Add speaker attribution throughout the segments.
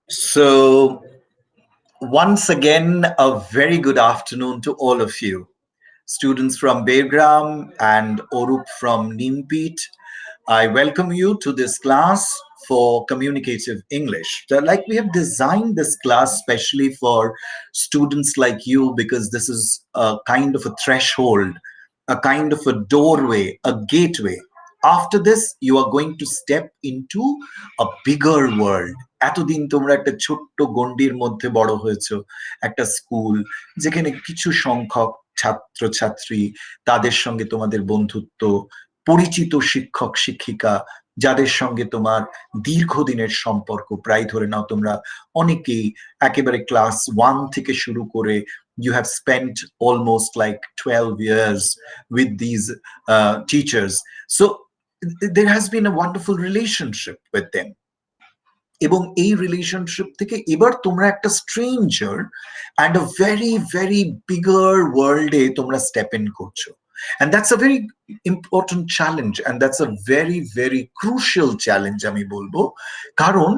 Speaker 1: So, once again, a very good afternoon to all of you. Students from Begram and Orup from Neempeat, I welcome you to this class for communicative English. Like we have designed this class specially for students like you because this is a kind of a threshold, a kind of a doorway, a gateway. After this, you are going to step into a bigger world. এতদিন তোমরা একটা ছোট্ট গণ্ডির মধ্যে বড় হয়েছো, একটা school যেখানে কিছু সংখ্যক ছাত্রছাত্রী, তাদের সঙ্গে তোমাদের বন্ধুত্ব, পরিচিত শিক্ষক শিক্ষিকা যাদের সঙ্গে তোমার দীর্ঘদিনের সম্পর্ক, প্রায় ধরে নাও তোমরা অনেকেই একেবারে ক্লাস 1 থেকে শুরু করে you have spent almost like 12 years with these teachers. So there has been a wonderful relationship with them. এবং এই রিলেশনশিপ থেকে এবার তোমরা একটা stranger and a very very bigger ওয়ার্ল্ডে তোমরা স্টেপ ইন করছো, and that's a very important challenge and that's a very very crucial challenge আমি বলবো, কারণ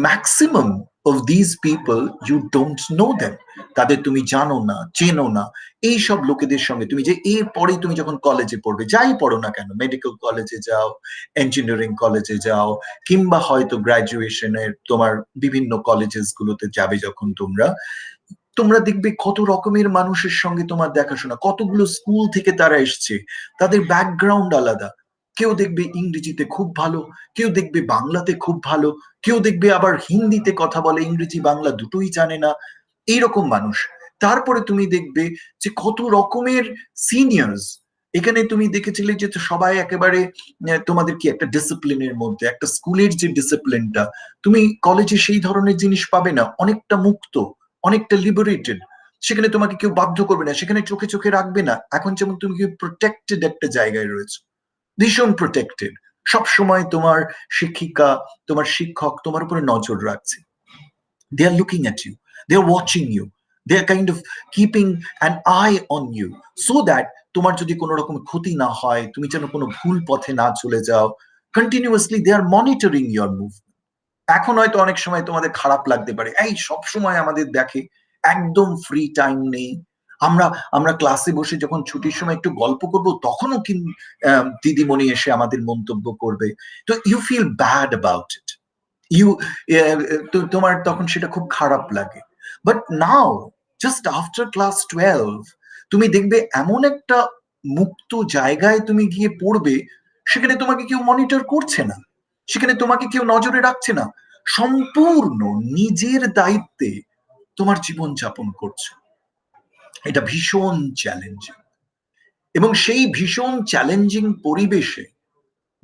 Speaker 1: maximum of these people you don't know them. তাদের তুমি জানো না, চেনো না। এই সব লোকেদের সঙ্গে তুমি যে এরপরে তুমি যখন কলেজে পড়বে, যাই পড়ো না কেন, মেডিকেল কলেজে যাও, ইঞ্জিনিয়ারিং কলেজে যাও, কিংবা হয়তো গ্রাজুয়েশনের তোমার বিভিন্ন কলেজেস গুলোতে যাবে, যখন তোমরা তোমরা দেখবে কত রকমের মানুষের সঙ্গে তোমার দেখাশোনা, কতগুলো স্কুল থেকে তারা এসছে, তাদের ব্যাকগ্রাউন্ড আলাদা। কেউ দেখবে ইংরেজিতে খুব ভালো, কেউ দেখবে বাংলাতে খুব ভালো, কেউ দেখবে আবার হিন্দিতে কথা বলে, ইংরেজি বাংলা দুটোই জানে না, এইরকম মানুষ। তারপরে তুমি দেখবে যে কত রকমের সিনিয়র্স। এখানে তুমি দেখেছিলে যে সবাই একেবারে তোমাদের কি একটা ডিসিপ্লিনের মধ্যে, একটা স্কুলের যে ডিসিপ্লিনটা তুমি কলেজে সেই ধরনের জিনিস পাবে না, অনেকটা মুক্ত, অনেকটা লিবারেটেড। সেখানে তোমাকে কেউ বাধ্য করবে না, সেখানে চোখে চোখে রাখবে না। এখন যেমন তুমি প্রোটেক্টেড একটা জায়গায় রয়েছে, ভীষণ প্রোটেক্টেড। সব সময় তোমার শিক্ষিকা, তোমার শিক্ষক তোমার উপরে নজর রাখছে। They are looking at you, they are watching you, they are kind of keeping an eye on you so that তোমার যদি কোনো রকম ক্ষতি না হয়, তুমি যেন কোনো ভুল পথে না চলে যাও। Continuously they are monitoring your movement. এখন হয়তো অনেক সময় তোমাদের খারাপ লাগতে পারে, এই সব সময় আমাদের দেখে, একদম ফ্রি টাইম নেই। আমরা আমরা ক্লাসে বসে যখন ছুটির সময় একটু গল্প করব, তখনও কিন্তু দিদিমণি এসে আমাদের মন্তব্য করবে। তো you feel bad about it, you তোমার তখন সেটা খুব খারাপ লাগে। But now just after class 12 তুমি দেখবে এমন একটা মুক্ত জায়গায় তুমি গিয়ে পড়বে, সেখানে তোমাকে কেউ মনিটর করছে না, সেখানে তোমাকে কেউ নজরে রাখছে না, সম্পূর্ণ নিজের দায়িত্বে তোমার জীবন যাপন করছো। এটা ভীষণ চ্যালেঞ্জিং, এবং সেই ভীষণ চ্যালেঞ্জিং পরিবেশে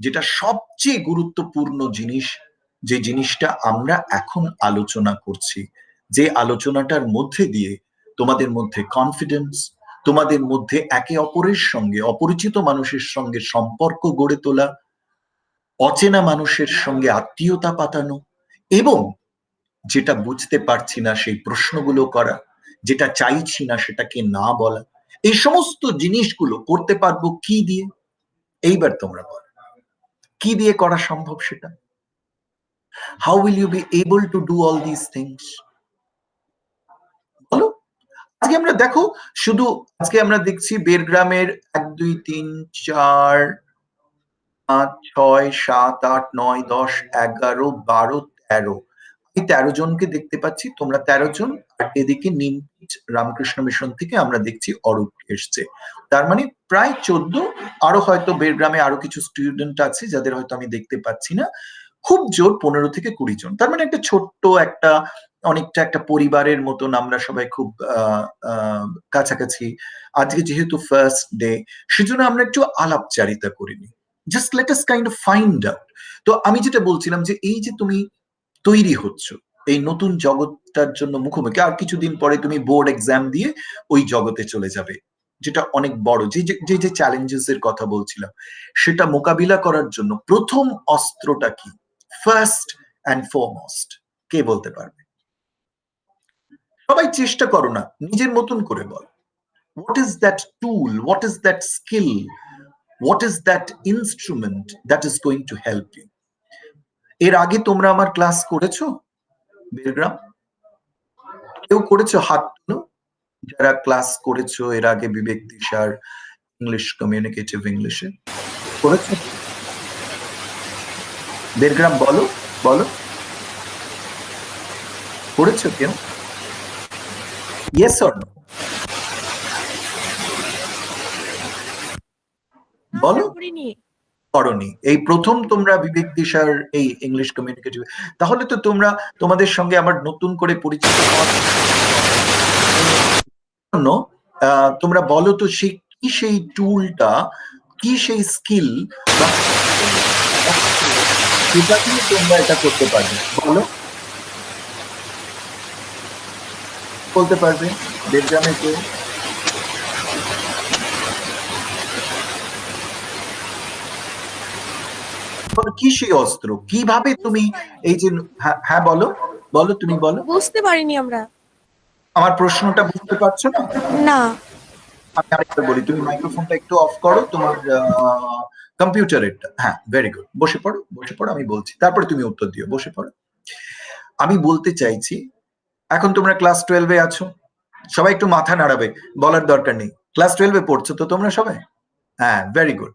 Speaker 1: যেটা সবচেয়ে গুরুত্বপূর্ণ জিনিস, যে জিনিসটা আমরা এখন আলোচনা করছি, যে আলোচনাটার মধ্যে দিয়ে তোমাদের মধ্যে কনফিডেন্স, তোমাদের মধ্যে একে অপরের সঙ্গে, অপরিচিত মানুষের সঙ্গে সম্পর্ক গড়ে তোলা, অচেনা মানুষের সঙ্গে আত্মীয়তা পাতানো, এবং যেটা বুঝতে পারছি না সেই প্রশ্নগুলো করা, যেটা চাইছি না সেটাকে না বলা, এই সমস্ত জিনিসগুলো করতে পারবো কি দিয়ে? এইবার তোমরা বলো, কি দিয়ে করা সম্ভব সেটা? How will you be able to do all these things? বলো। আজকে আমরা দেখো, শুধু আজকে আমরা দেখছি বেরগ্রামের 1 2 3 4 5 6 7 8 9 10 11 12 13, এই 13 জনকে দেখতে পাচ্ছি, তোমরা 13 জন। আর এদিকে নিমপিট রামকৃষ্ণ মিশন থেকে আমরা দেখছি অরূপ এসছে, তার মানে প্রায় 14। আরো হয়তো বেরগ্রামে আরো কিছু স্টুডেন্ট আছে যাদের হয়তো আমি দেখতে পাচ্ছি না, খুব জোর 15 থেকে 20 জন। তার মানে একটা ছোট্ট একটা, অনেকটা একটা পরিবারের মতন আমরা সবাই খুব কাছাকাছি। আজকে যেহেতু ফার্স্ট ডে, সেজন্য আমরা একটু আলাপচারিতা করিনি, just let us kind of find out. তো আমি যেটা বলছিলাম যে এই যে তুমি তৈরি হচ্ছ এই নতুন জগৎটার জন্য মুখোমুখি, আর কিছুদিন পরে তুমি বোর্ড এক্সাম দিয়ে ওই জগতে চলে যাবে, যেটা অনেক বড়। যে যে যে চ্যালেঞ্জেস এর কথা বলছিলাম, সেটা মোকাবিলা করার জন্য প্রথম অস্ত্রটা কি, ফার্স্ট অ্যান্ড ফরমোস্ট, কে বলতে পারবে? সবাই চেষ্টা করো না, নিজের মতন করে বল। What is that tool? What is that skill? What is that instrument that is going to help you? এর আগে তোমরা আমার ক্লাস করেছো? বেলগ্রাম? কেউ করেছো? হাত তুলো যারা ক্লাস করেছো এর আগে বিবেক দিশার ইংলিশ কমিউনিকেটিভ ইংলিশে। করেছো? বেলগ্রাম বলো, বলো করেছো কেউ? Yes or no? বলো। করনি, এই প্রথম তোমরা বিবেক দিশার এই ইংলিশ কমিউনিকেটিভ। তাহলে তো তোমরা তোমাদের সঙ্গে আমার নতুন করে পরিচিত হওয়ার জন্য তোমরা বলো তো সেই কি সেই টুলটা, কি সেই স্কিল বা সেটা দিয়ে তোমরা এটা করতে পারবে, বলো। বলতে পারবে বেলগ্রামে কেউ? কি সেই অস্ত্র, কিভাবে তুমি এই যে হ্যাঁ বলো, বলো তুমি বলো।
Speaker 2: বুঝতে পারিনি আমরা।
Speaker 1: আমার প্রশ্নটা বুঝতে পারছো না?
Speaker 2: না।
Speaker 1: আমি আরেকবার বলি, তুমি মাইক্রোফোনটা একটু অফ করো তোমার কম্পিউটারেরটা। হ্যাঁ, ভেরি গুড। বসে পড়ো, বসে পড়ো, আমি বলছি, তারপরে তুমি উত্তর দিও। বসে পড়ো। আমি বলতে চাইছি, এখন তোমরা ক্লাস 12-এ আছো, সবাই একটু মাথা নাড়াবে, বলার দরকার নেই। ক্লাস 12-এ পড়ছো তো তোমরা সবাই? হ্যাঁ, ভেরি গুড।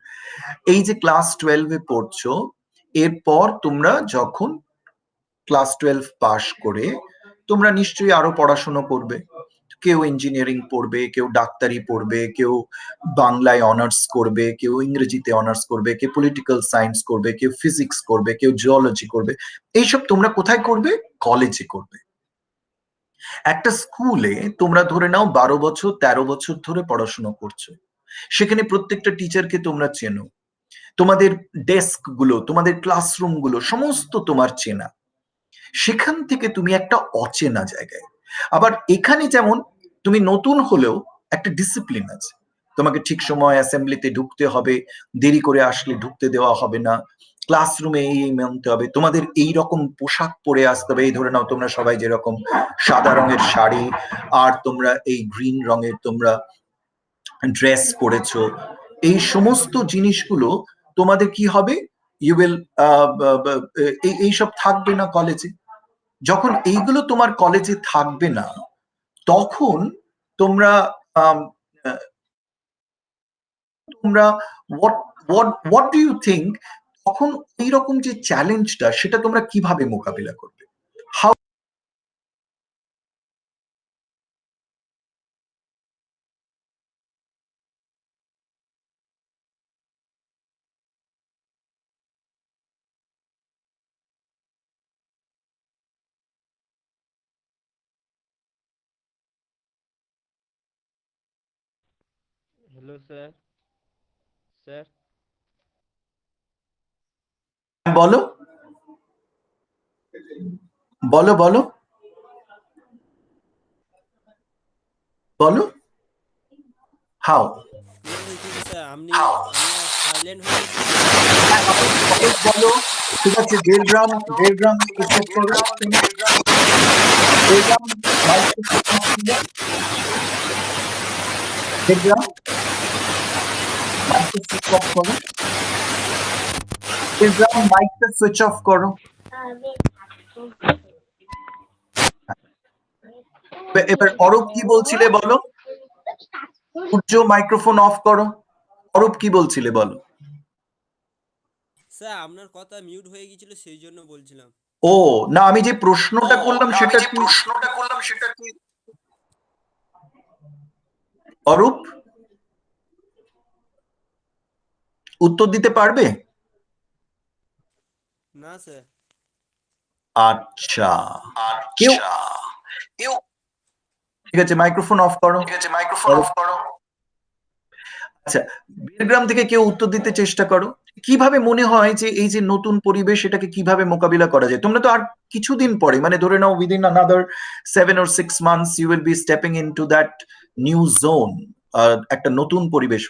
Speaker 1: এই যে ক্লাস 12-এ পড়ছো, এরপর তোমরা যখন ক্লাস 12 পাশ করে তোমরা নিশ্চয়ই আরো পড়াশোনা করবে। কেউ ইঞ্জিনিয়ারিং পড়বে, কেউ ডাক্তারি পড়বে, কেউ বাংলায় অনার্স করবে, কেউ ইংরেজিতে অনার্স করবে, কেউ পলিটিক্যাল সায়েন্স করবে, কেউ ফিজিক্স করবে, কেউ জিওলজি করবে। এইসব তোমরা কোথায় করবে? কলেজে করবে। একটা স্কুলে তোমরা ধরে নাও 12 বছর 13 বছর ধরে পড়াশোনা করছো, সেখানে প্রত্যেকটা টিচারকে তোমরা চেনো, তোমাদের ডেস্ক গুলো, তোমাদের ক্লাসরুম গুলো সমস্ত তোমার চেনা। সেখান থেকে তুমি একটা অচেনা জায়গায়, আবার এখানে যেমন তুমি নতুন হলেও একটা ডিসিপ্লিন আছে, তোমাকে ঠিক সময় অ্যাসেম্বলিতে ঢুকতে হবে, দেরি করে আসলে ঢুকতে দেওয়া হবে না, ক্লাসরুমে এই মানতে হবে, তোমাদের এই রকম পোশাক পরে আসতে হবে। এই ধরে নাও তোমরা সবাই যেরকম সাদা রঙের শাড়ি আর তোমরা এই গ্রিন রঙের তোমরা ড্রেস পরেছো, এই সমস্ত জিনিসগুলো তোমাদের কি হবে, ইউ উইল এইসব থাকবে না কলেজে। যখন এইগুলো তোমার কলেজে থাকবে না, তখন তোমরা তোমরা what what what do you think, তখন এইরকম যে চ্যালেঞ্জটা সেটা তোমরা কিভাবে মোকাবিলা করবে? হাউ?
Speaker 3: Hello sir. স্যার
Speaker 1: বলো, বলো, বলো, বলো। হাউ?
Speaker 3: ইয়ে হয়েছিল স্যার, আমরা সাইলেন্ট হয়ে
Speaker 1: বলো। ঠিক আছে, বেলগ্রাম, বেলগ্রাম সুইচ করো, বেলগ্রাম মাইকটা সুইচ অফ করো, বেলগ্রাম মাইকটা সুইচ অফ করো, বেলগ্রাম মাইকটা সুইচ অফ করো। এবার অরূপ কি বলছিলে বলো? সূর্য মাইক্রোফোন অফ করো। অরূপ কি বলছিলে বলো?
Speaker 3: স্যার আপনার কথা মিউট হয়ে গিয়েছিল, সেই জন্য বলছিলাম।
Speaker 1: ও না, আমি যে প্রশ্নটা করলাম সেটা কি অরূপ উত্তর দিতে পারবে?
Speaker 3: না স্যার।
Speaker 1: আচ্ছা, কেউ ঠিক আছে, মাইক্রোফোন অফ করো। আচ্ছা, বেলগ্রাম থেকে কেউ উত্তর দিতে চেষ্টা করো। কিভাবে মনে হয় যে এই যে নতুন পরিবেশ, এটাকে কিভাবে মোকাবিলা করা যায়? তোমরা তো আর কিছুদিন পরে, মানে ধরে নাও within another 7 or 6 months you will be stepping into that new zone, একটা নতুন পরিবেশ।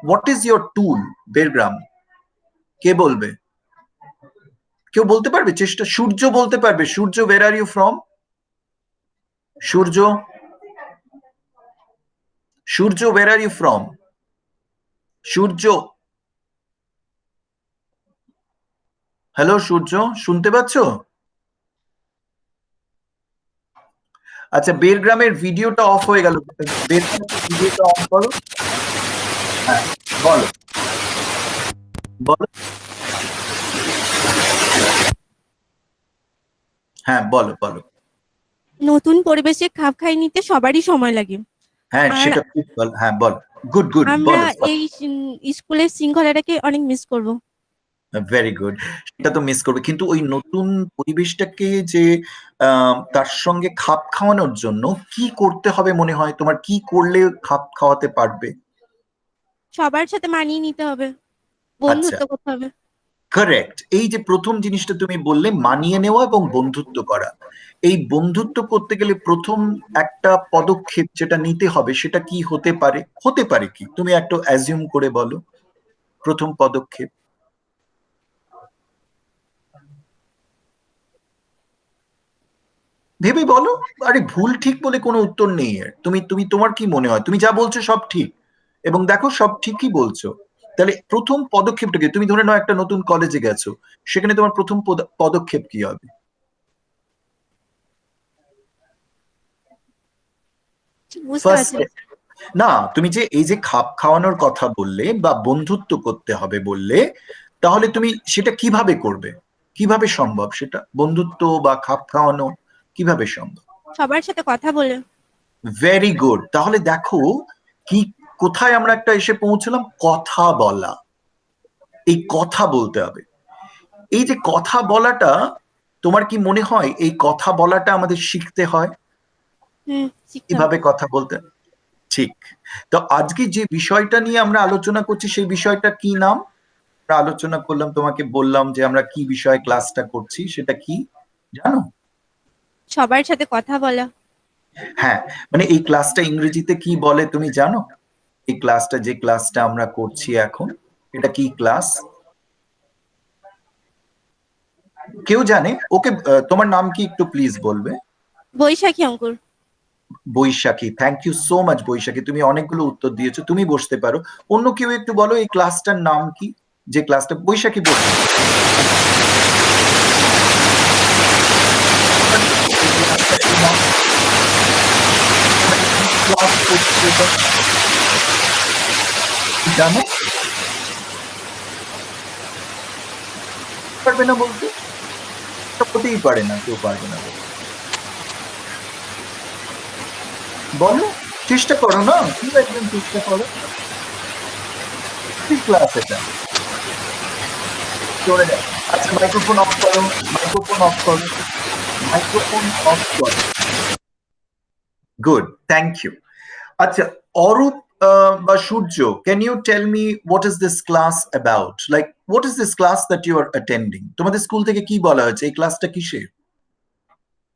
Speaker 1: What is your tool? বেলগ্রাম কে বলবে? কেউ বলতে পারবে? চেষ্টা, সূর্য বলতে পারবে? Surya, where are you from? Surya, Surya, where are you from? Surya, hello Surya, শুনতে পাচ্ছ? আচ্ছা, বেরগ্রামের ভিডিওটা অফ হয়ে গেল, বেরগ্রামের ভিডিওটা অন করো। হ্যাঁ, বলো বলো। হ্যাঁ, বলো বলো।
Speaker 2: নতুন পরিবেশে খাপ খাইয়ে নিতে সবারই সময় লাগে।
Speaker 1: হ্যাঁ,
Speaker 2: আর
Speaker 1: সেটা খুব বল, হ্যাঁ বল। গুড গুড,
Speaker 2: আমরা
Speaker 1: বলো।
Speaker 2: এই স্কুলের শৃঙ্খলাটাকে অনেক মিস করব।
Speaker 1: Very good. সেটা তো মিস করবে, কিন্তু ওই নতুন পরিবেশটাকে যে তার সঙ্গে খাপ খাওয়ানোর জন্য কি করতে হবে মনে হয় তোমার? কি করলে খাপ খাওয়াতে পারবে?
Speaker 2: সবার সাথে মানিয়ে নিতে হবে,
Speaker 1: আচ্ছা,
Speaker 2: বন্ধুত্ব করতে হবে।
Speaker 1: কারেক্ট। এই যে প্রথম জিনিসটা তুমি বললে, মানিয়ে নেওয়া এবং বন্ধুত্ব করা, এই বন্ধুত্ব করতে গেলে প্রথম একটা পদক্ষেপ যেটা নিতে হবে সেটা কি হতে পারে? হতে পারে কি, তুমি একটু অ্যাজিউম করে বলো প্রথম পদক্ষেপ। ভেবে বলো। আরে ভুল ঠিক বলে কোনো উত্তর নেই এর। তুমি তুমি তোমার কি মনে হয়? তুমি যা বলছো সব ঠিক, এবং দেখো সব ঠিকই বলছো। তাহলে প্রথম পদক্ষেপটা কি? তুমি ধরে নাও একটা নতুন কলেজে গেছো, সেখানে তোমার প্রথম পদক্ষেপ কি হবে?
Speaker 2: বুঝতে
Speaker 1: ফার্স্ট
Speaker 2: পারছি।
Speaker 1: না, তুমি যে এই যে খাপ খাওয়ানোর কথা বললে বা বন্ধুত্ব করতে হবে বললে, তাহলে তুমি সেটা কিভাবে করবে? কিভাবে সম্ভব সেটা, বন্ধুত্ব বা খাপ খাওয়ানো কিভাবে সম্ভব?
Speaker 2: সবার সাথে কথা বলে।
Speaker 1: Very good. তাহলে দেখো কি, কোথায় আমরা একটা এসে পৌঁছলাম? কথা বলা। এই কথা বলতে হবে। এই যে কথা বলাটা, তোমার কি মনে হয় এই কথা বলাটা আমাদের শিখতে হয়?
Speaker 2: শিখতে হবে।
Speaker 1: কিভাবে কথা বলতে? ঠিক। তো আজকে যে বিষয়টা নিয়ে আমরা আলোচনা করছি, সেই বিষয়টা কি নাম? আমরা আলোচনা করলাম, তোমাকে বললাম যে আমরা কি বিষয়ে ক্লাসটা করছি, সেটা কি জানো?
Speaker 2: সবার সাথে কথা বলা।
Speaker 1: হ্যাঁ, মানে এই ক্লাসটা ইংরেজিতে কি বলে তুমি জানো? এই ক্লাসটা, যে ক্লাসটা আমরা করছি এখন, এটা কি ক্লাস? কেউ জানে? ওকে, তোমার নাম কি একটু প্লিজ বলবে?
Speaker 2: বৈশাখী অঙ্কুর।
Speaker 1: বৈশাখী। থ্যাংক ইউ সো মাচ বৈশাখী, তুমি অনেকগুলো উত্তর দিয়েছো, তুমি বসতে পারো। অন্য কেউ একটু বলো এই ক্লাসটার নাম কি? যে ক্লাসটা, বৈশাখী বসবে। এই ক্লাসটার কি নাম? ক্লাস করছি এটা, জানো? পারবে না বলতে? এটা হতেই পারে না, কেউ পারবে না বলতে। বলো, চেষ্টা করো না, কি একদম চেষ্টা করো। কি ক্লাস এটা? চলে যায়। আচ্ছা, মাইক্রোফোন অফ করো, মাইক্রোফোন অফ করো, মাইক্রোফোন অফ করো। Good, thank you. আচ্ছা, অরূপ বা Surya, can you tell me what is this class about? Like, what is this class that you are attending? তোমাদের স্কুল থেকে কি বলা হয়েছে? এই ক্লাসটা কিসের?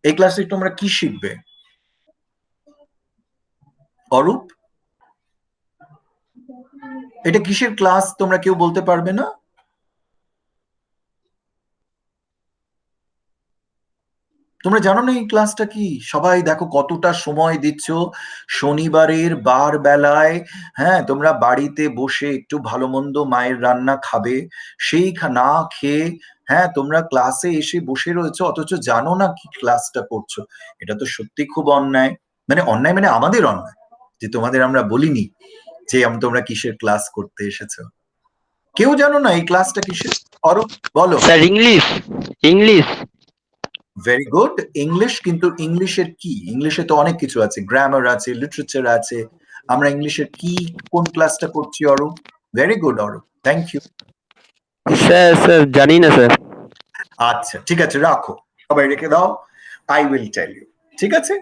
Speaker 1: এই ক্লাসে তোমরা কি শিখবে? অরূপ, এটা কিসের ক্লাস তোমরা কেউ বলতে পারবে না? তোমরা জানো না এই ক্লাসটা কি? সবাই দেখো কতটা সময় দিচ্ছ শনিবারের বার বেলায়। হ্যাঁ, তোমরা বাড়িতে বসে একটু ভালো মন্দ মায়ের রান্না খাবে, সেই না খেয়ে হ্যাঁ তোমরা ক্লাসে এসে বসে রয়েছো, অথচ জানো না কি ক্লাসটা করছো। এটা তো সত্যি খুব অন্যায়। মানে অন্যায়, মানে আমাদের অন্যায় যে তোমাদের আমরা বলিনি যে তোমরা কিসের ক্লাস করতে এসেছো। কেউ জানো না এই ক্লাসটা কিসের? অরূপ, বলো।
Speaker 4: Sir English. English.
Speaker 1: Very good, English. কিন্তু ইংলিশের কি? ইংলিশে তো অনেক কিছু আছে, গ্রামার আছে, লিটারেচার আছে। আমরা ইংলিশের কি, কোন ক্লাসটা করছি Arup? Very good Arup, thank you.
Speaker 4: Sir sir জানি না স্যার।
Speaker 1: আচ্ছা ঠিক আছে, রাখো, সবাই রেখে দাও। I will tell you. ঠিক আছে?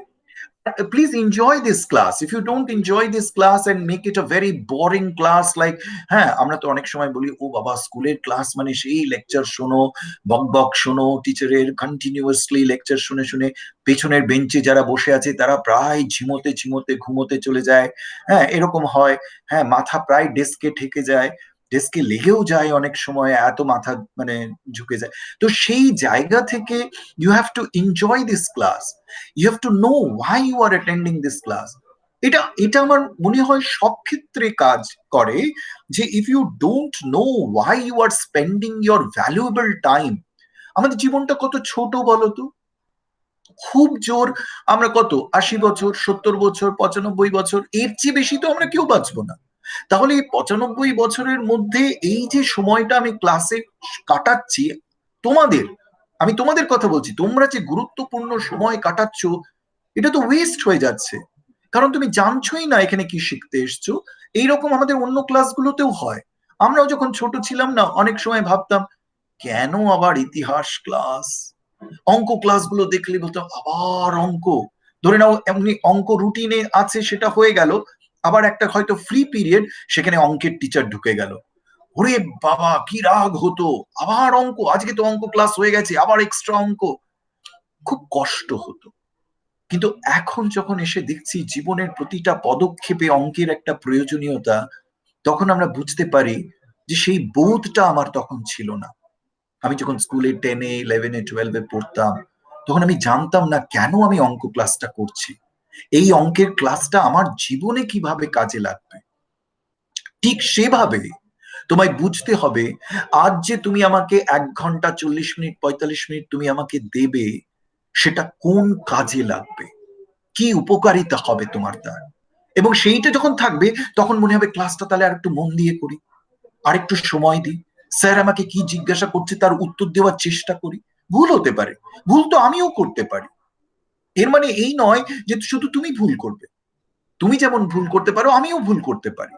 Speaker 1: Please enjoy this class. If you don't enjoy this class and make it a very boring class, like হ্যাঁ আমরা তো অনেক সময় বলি ও বাবা স্কুলের ক্লাস মানে সেই লেকচার শোনো, বক বক শোনো, টিচারের কন্টিনিউয়াসলি লেকচার শুনে শুনে পেছনের বেঞ্চে যারা বসে আছে তারা প্রায় ঝিমোতে ঝিমোতে ঘুমোতে চলে যায়। হ্যাঁ, এরকম হয়। হ্যাঁ, মাথা প্রায় ডেস্কে ঠেকে যায়, ডেস্কে লেগেও যায় অনেক সময়, এত মাথা মানে ঝুঁকে যায়। তো সেই জায়গা থেকে you have to enjoy this class, you have to know why you are attending this class. এটা এটা আমার মনে হয় সব ক্ষেত্রে কাজ করে, যে if you don't know why you are spending your valuable time, আমাদের জীবনটা কত ছোট বলো তো। খুব জোর আমরা কত 80 বছর, 70 বছর, 95 বছর, এর চেয়ে বেশি তো আমরা কেউ বাঁচবো না। তাহলে এই 95 বছরের মধ্যে এই যে সময়টা আমি ক্লাসে কাটাচ্ছি, তোমাদের, আমি তোমাদের কথা বলছি, তোমরা যে গুরুত্বপূর্ণ সময় কাটাচ্ছ, এটা তো ওয়েস্ট হয়ে যাচ্ছে। কারণ তুমি জানছোই না এখানে কি শিখতে এসছো। এইরকম আমাদের অন্য ক্লাসগুলোতেও হয়। আমরাও যখন ছোট ছিলাম না, অনেক সময় ভাবতাম কেন আবার ইতিহাস ক্লাস, অঙ্ক ক্লাসগুলো দেখলে বলতাম আবার অঙ্ক। ধরে নাও এমনি অঙ্ক রুটিনে আছে, সেটা হয়ে গেল, আবার একটা হয়তো ফ্রি পিরিয়ড, সেখানে অঙ্কের টিচার ঢুকে গেল, ওরে বাবা কি রাগ হতো, আবার অঙ্ক, আজকে তো অঙ্ক ক্লাস হয়ে গেছে, আবার এক্সট্রা অঙ্ক, খুব কষ্ট হতো। কিন্তু এখন যখন এসে দেখছি জীবনের প্রতিটা পদক্ষেপে অঙ্কের একটা প্রয়োজনীয়তা, তখন আমরা বুঝতে পারি যে সেই বোধটা আমার তখন ছিল না। আমি যখন স্কুলে 10-এ 11-এ 12-এ পড়তাম, তখন আমি জানতাম না কেন আমি অঙ্ক ক্লাসটা করছি, এই অঙ্কের ক্লাসটা আমার জীবনে কিভাবে কাজে লাগবে। ঠিক সেভাবে তোমায় বুঝতে হবে, আজ যে তুমি আমাকে 1 ঘন্টা 40 মিনিট 45 মিনিট তুমি আমাকে দেবে, সেটা কোন কাজে লাগবে, কি উপকারিতা হবে তোমার তার। এবং সেইটা যখন থাকবে, তখন মনে হবে ক্লাসটা তাহলে আর একটু মন দিয়ে করি, আর একটু সময় দিই, স্যার আমাকে কি জিজ্ঞাসা করছে তার উত্তর দেওয়ার চেষ্টা করি। ভুল হতে পারে, ভুল তো আমিও করতে পারি, এর মানে এই নয় যে শুধু তুমি ভুল করবে। তুমি যেমন ভুল করতে পারো, আমিও ভুল করতে পারি।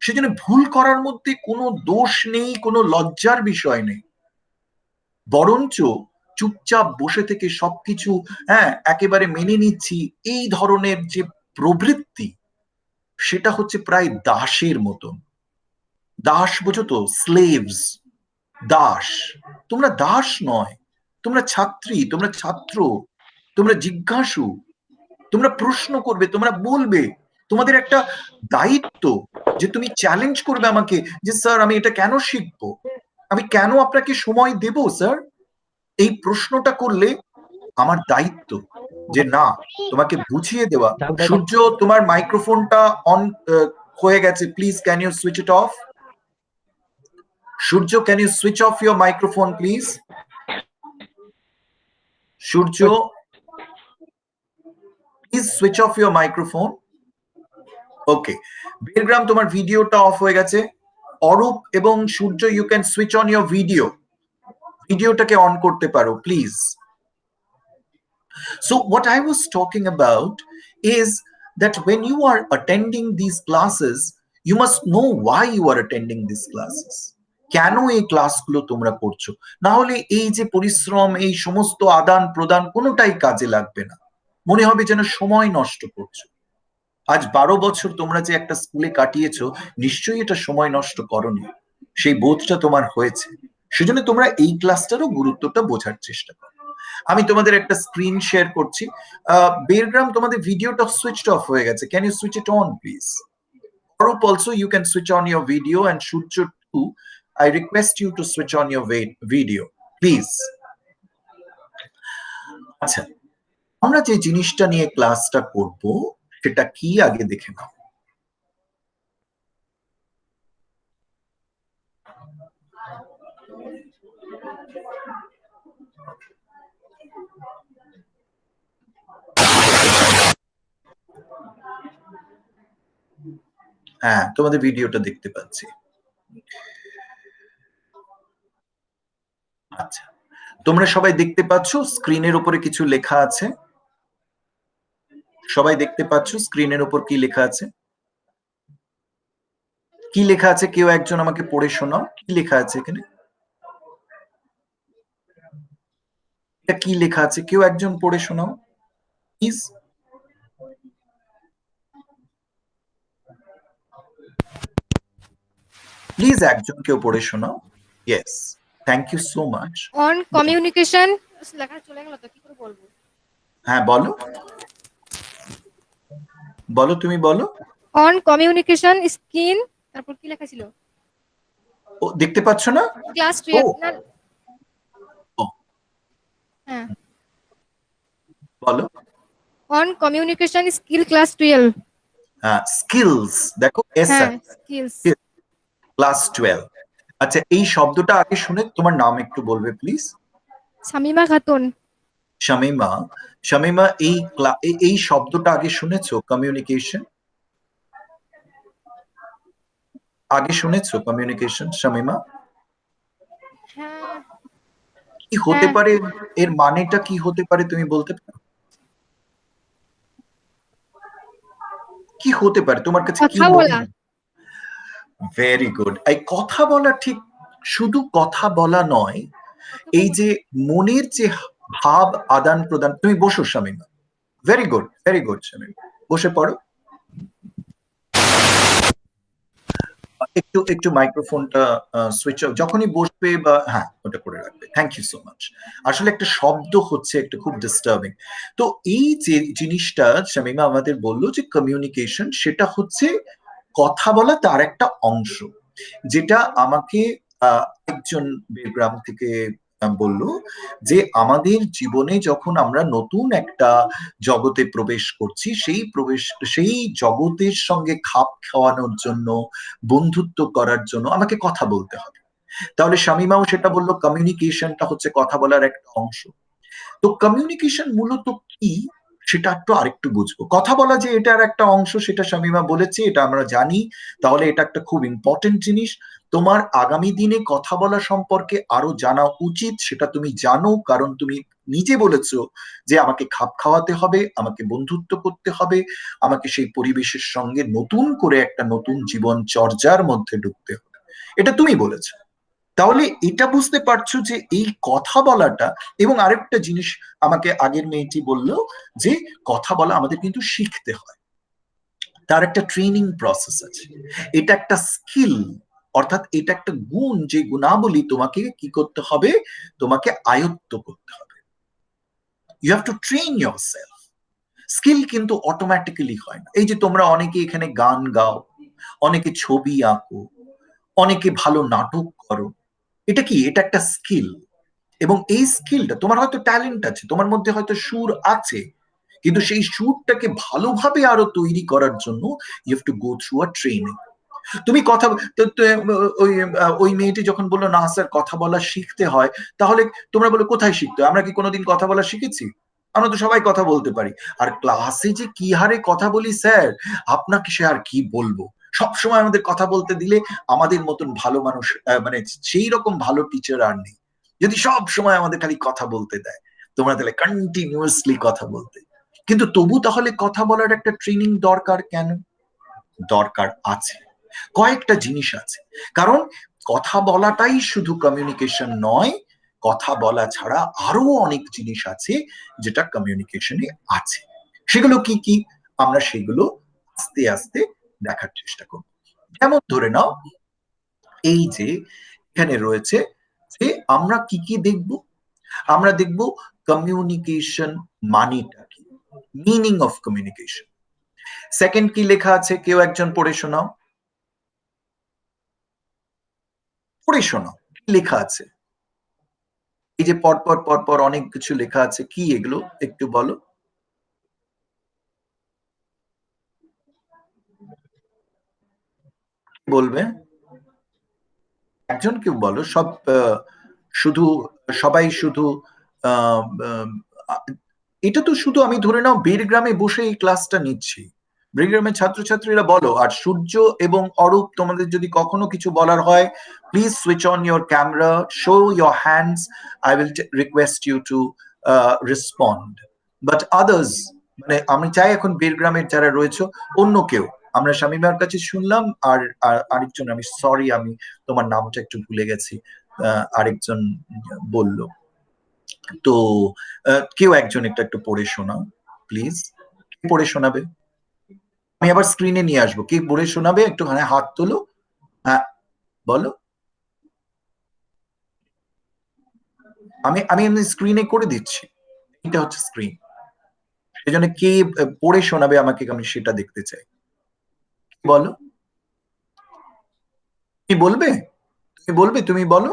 Speaker 1: সেজন্য ভুল করার মধ্যে কোনো দোষ নেই, কোনো লজ্জার বিষয় নেই। বরঞ্চ চুপচাপ বসে থেকে সবকিছু, হ্যাঁ, একেবারে মেনে নিচ্ছি, এই ধরনের যে প্রবৃত্তি, সেটা হচ্ছে প্রায় দাসের মতন। দাস বোঝো তো, স্লেভস, দাস। তোমরা দাস নয়, তোমরা ছাত্রী, তোমরা ছাত্র, তোমরা জিজ্ঞাসু, তোমরা প্রশ্ন করবে, তোমরা বলবে, তোমাদের একটা দায়িত্ব যে তুমি চ্যালেঞ্জ করবে আমাকে, যে স্যার আমি এটা কেন শিখবো, আমি কেন আপনাকে সময় দেব স্যার। এই প্রশ্নটা করলে আমার দায়িত্ব যে না, তোমাকে বুঝিয়ে দেওয়া। সূর্য, তোমার মাইক্রোফোনটা অন হয়ে গেছে, please can you switch it off. Surya, can you switch off your microphone please. Surya, please switch off your microphone. Okay, বেরগ্রাম তোমার ভিডিওটা অফ হয়ে গেছে। অরূপ এবং Surya, you can switch on your video, ভিডিওটাকে অন করতে পারো please. So what I was talking about is that when you are attending these classes, you must know why you are attending these classes. কেন এই ক্লাসগুলো তোমরা করছো, না হলে এই যে পরিশ্রম, এই সমস্ত আদান প্রদান কোনোটাই কাজে লাগবে না, মনে হবে যেন সময় নষ্ট করছো। আজ 12 বছর তোমরা যে একটা স্কুলে কাটিয়েছো, নিশ্চয়ই এটা সময় নষ্ট করনি, সেই বোধটা তোমার হয়েছে। সেজন্য তোমরা এই ক্লাসটারও গুরুত্বটা বোঝার চেষ্টা করো। আমি তোমাদের একটা স্ক্রিন শেয়ার করছি। বেরগ্রাম, তোমাদের ভিডিওটা সুইচড অফ হয়ে গেছে, can you switch it on please. Arup, also you can switch on your video, and Surya too, I request you to switch on your video, please. আচ্ছা, আমরা যে জিনিসটা নিয়ে ক্লাসটা করব, সেটা কি আগে দেখে নাও। হ্যাঁ, তোমাদের ভিডিওটা দেখতে পাচ্ছি। আচ্ছা, তোমরা সবাই দেখতে পাচ্ছ স্ক্রিনের উপরে কিছু লেখা আছে? সবাই দেখতে পাচ্ছ স্ক্রিনের উপর কি লেখা আছে? কি লেখা আছে কেউ একজন আমাকে পড়ে শোনাও, কি লেখা আছে এখানে? এটা কি লেখা আছে, কেউ একজন পড়ে শোনাও প্লিজ। প্লিজ একজন কেউ পড়ে শোনাও। Yes, thank you so much.
Speaker 2: On communication, লেখা চলে গেল তো কি করে বলবো?
Speaker 1: হ্যাঁ বলো, বলো, তুমি বলো।
Speaker 2: অন কমিউনিকেশন স্কিল, তারপর কি লেখা ছিল?
Speaker 1: ও দেখতে পাচ্ছ না?
Speaker 2: ক্লাস
Speaker 1: ও
Speaker 2: 12 না?
Speaker 1: ও,
Speaker 2: হ্যাঁ,
Speaker 1: বলো।
Speaker 2: On communication skill class 12।
Speaker 1: হ্যাঁ, স্কিলস, দেখো এস
Speaker 2: হ্যাঁ,
Speaker 1: আছে,
Speaker 2: স্কিলস।
Speaker 1: ক্লাস 12। আচ্ছা, এই শব্দটা আগে শুনে তোমার নাম একটু বলবে প্লিজ।
Speaker 2: শামিমা খাতুন।
Speaker 1: শামীমা, শামীমা এই শব্দটা আগে শুনেছো, কমিউনিকেশন? আগে শুনেছো কমিউনিকেশন শামীমা?
Speaker 2: হ্যাঁ।
Speaker 1: কি হতে
Speaker 2: হ্যাঁ,
Speaker 1: পারে, এর মানেটা কি হতে পারে তুমি বলতে পারো? কি হতে পারে তোমার কাছে কি
Speaker 2: কথা
Speaker 1: মনে
Speaker 2: বলা।
Speaker 1: হয়? Very good. এই কথা বলা ঠিক শুধু কথা বলা নয়, এই যে মনের যে ভাব আদান প্রদান। তুমি বসো Shamima. Very good, very good Shamima, বসে পড়ো। একটু একটু মাইক্রোফোনটা সুইচ অফ যখনই বসবে, বা হ্যাঁ ওটা করে রাখবে। Thank you so much. আসলে একটা শব্দ হচ্ছে একটা খুব ডিস্টার্বিং। তো এই যে জিনিসটা শামীমা আমাদের বললো যে কমিউনিকেশন, সেটা হচ্ছে কথা বলা তার একটা অংশ, যেটা আমাকে একজন গ্রাম থেকে বলল যে আমাদের জীবনে যখন আমরা নতুন একটা জগতে প্রবেশ করছি, সেই জগতের সঙ্গে খাপ খাওয়ানোর জন্য, বন্ধুত্ব করার জন্য আমাকে কথা বলতে হবে। তাহলে শামীমাও সেটা বললো, কমিউনিকেশনটা হচ্ছে কথা বলার একটা অংশ। তো কমিউনিকেশন মূলত কি সেটা একটু আরেকটু বুঝবো। কথা বলা যে এটার একটা অংশ, সেটা শামীমা বলেছে, এটা আমরা জানি। তাহলে এটা একটা খুব ইম্পর্টেন্ট জিনিস। তোমার আগামী দিনে কথা বলা সম্পর্কে আরো জানা উচিত, সেটা তুমি জানো, কারণ তুমি নিজে বলেছো যে আমাকে খাপ খাওয়াতে হবে, আমাকে বন্ধুত্ব করতে হবে, আমাকে সেই পরিবেশের সঙ্গে নতুন করে একটা নতুন জীবন চর্যার মধ্যে ঢুকতে হবে। এটা তুমি বলেছো। তাহলে এটা বুঝতে পারছো যে এই কথা বলাটা, এবং আরেকটা জিনিস আমাকে আগের মেয়েটি বলল যে কথা বলা আমাদের কিন্তু শিখতে হয়, তার একটা ট্রেনিং প্রসেস আছে, এটা একটা স্কিল, অর্থাৎ এটা একটা গুণ, যে গুণাবলী তোমাকে কি করতে হবে, তোমাকে আয়ত্ত করতে হবে। You have to train yourself. Skill কিন্তু অটোমেটিক্যালি হয় না। এই যে তোমরা অনেকে এখানে গান গাও, অনেকে ছবি আঁকো, অনেকে ভালো নাটক করো, এটা কি, এটা একটা স্কিল। এবং এই স্কিলটা, তোমার হয়তো ট্যালেন্ট আছে, তোমার মধ্যে হয়তো সুর আছে, কিন্তু সেই সুরটাকে ভালোভাবে আরো তৈরি করার জন্য you have to go through a training. তুমি কথা ওই ওই মেয়েটি যখন বললো না স্যার কথা বলা শিখতে হয়, তাহলে তোমরা বলো কোথায় শিখতে হয়? আমরা কি কোনোদিন কথা বলা শিখেছি? আমরা তো সবাই কথা বলতে পারি। আর ক্লাসে যে কি হারে কথা বলি স্যার, আপনাকে সে আর কি বলবো। সব সময় আমাদের কথা বলতে দিলে, আমাদের মতন ভালো মানুষ, মানে সেই রকম ভালো টিচার আর নেই, যদি সব সময় আমাদের খালি কথা বলতে দেয়। তোমরা তাহলে কন্টিনিউয়াসলি কথা বলতে। কিন্তু তবু তাহলে কথা বলার একটা ট্রেনিং দরকার কেন? দরকার আছে, কয়েকটা জিনিস আছে। কারণ কথা বলাটাই শুধু কমিউনিকেশন নয়, কথা বলা ছাড়া আরো অনেক জিনিস আছে যেটা কমিউনিকেশনে আছে। সেগুলো কি কি, আমরা সেগুলো আস্তে আস্তে দেখার চেষ্টা করব। যেমন ধরে নাও, এই যে এখানে রয়েছে যে আমরা কি কি দেখব। আমরা দেখব কমিউনিকেশন মানেটা কি, মিনিং অফ কমিউনিকেশন। সেকেন্ড কি লেখা আছে, কেউ একজন পড়ে শোনাও, পড়ে শোনাও, কি লেখা আছে? এই যে পরপর পরপর অনেক কিছু লেখা আছে, কি এগুলো একটু বলো। বলবে একজন, কেউ বলো। সব শুধু সবাই শুধু আহ, আহ, এটা তো শুধু আমি ধরে নাও বীরগ্রামে বসে এই ক্লাসটা নিচ্ছি, বীরগ্রামের ছাত্রছাত্রীরা বলো। আর সূর্য এবং অরূপ, তোমাদের যদি কখনো কিছু বলার হয়, please switch on your camera, show your hands, I will request you to respond. But others, মানে আমি চাই এখন বীরগ্রামের যারা রয়েছে, অন্য কেউ, আমরা শামীমার কাছে শুনলাম, আর আরেকজন, আমি সরি আমি তোমার নামটা একটু ভুলে গেছি, আরেকজন বলল। তো কেউ একজন এটা একটু পড়ে শোনাও প্লিজ। পড়ে শোনাবে? আমি আবার স্ক্রিনে নিয়ে আসবো, কে পড়ে শোনাবে একটু, মানে হাত তোলো। হ্যাঁ বলো। আমি আমি এমনি স্ক্রিনে করে দিচ্ছি, এটা হচ্ছে স্ক্রিন। সেই জন্য কে পড়ে শোনাবে আমাকে, আমি সেটা দেখতে চাই। বলো, তুমি বলবে, তুমি বলবে, তুমি বলো।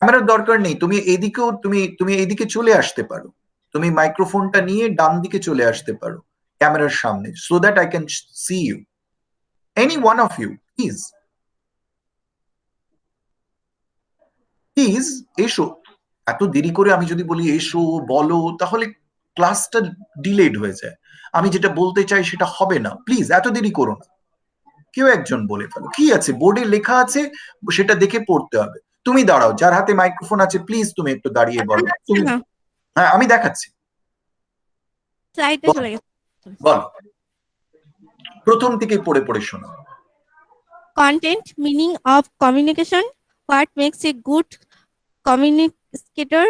Speaker 1: ক্যামেরার দরকার নেই, তুমি এদিকেও, তুমি তুমি এদিকে চলে আসতে পারো, তুমি মাইক্রোফোনটা নিয়ে ডান দিকে চলে আসতে পারো ক্যামেরার সামনে, so that I can see you, any one of you, please, please এসো। এত দেরি করে আমি যদি বলি এসো বলো, তাহলে ক্লাসটা ডিলেড হয়ে যায়। আমি যেটা বলতে চাই সেটা হবে না। প্লিজ এত দেরি করো না। কেউ একজন বলে ফেলো, কি আছে বোর্ডে লেখা আছে, সেটা দেখে পড়তে হবে। তুমি দাঁড়াও, যার হাতে মাইক্রোফোন আছে প্লিজ তুমি একটু দাঁড়িয়ে বলো। তুমি,
Speaker 2: না,
Speaker 1: হ্যাঁ আমি দেখাচ্ছি,
Speaker 2: স্লাইডে চলে গেছে।
Speaker 1: বলো, প্রথম থেকে পড়ে পড়ে শোনো।
Speaker 2: Content, meaning of communication, what makes a good communicator,